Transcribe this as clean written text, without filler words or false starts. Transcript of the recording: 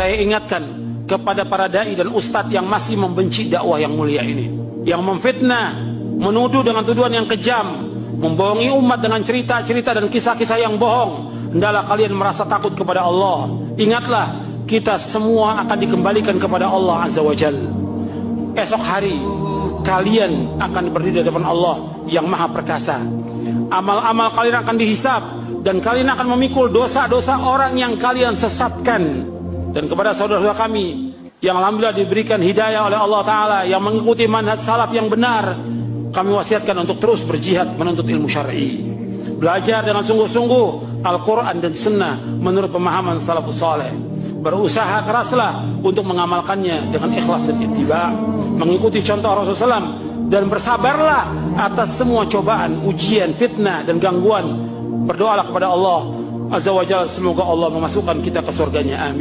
saya ingatkan kepada para dai dan ustadz yang masih membenci dakwah yang mulia ini, yang memfitnah, menuduh dengan tuduhan yang kejam, membohongi umat dengan cerita-cerita dan kisah-kisah yang bohong. Hendaklah kalian merasa takut kepada Allah. Ingatlah, kita semua akan dikembalikan kepada Allah Azza wa Jalla. Esok hari kalian akan berdiri di depan Allah yang Maha Perkasa. Amal-amal kalian akan dihisab, dan kalian akan memikul dosa-dosa orang yang kalian sesatkan. Dan kepada saudara-saudara kami yang alhamdulillah diberikan hidayah oleh Allah Ta'ala, yang mengikuti manhaj salaf yang benar, kami wasiatkan untuk terus berjihad menuntut ilmu syar'i, belajar dengan sungguh-sungguh Al-Quran dan Sunnah menurut pemahaman salafus saleh. Berusaha keraslah untuk mengamalkannya dengan ikhlas dan ittiba, mengikuti contoh Rasulullah SAW, dan bersabarlah atas semua cobaan, ujian, fitnah, dan gangguan. Berdoalah kepada Allah Azza wa Jalla, semoga Allah memasukkan kita ke surganya. Amin.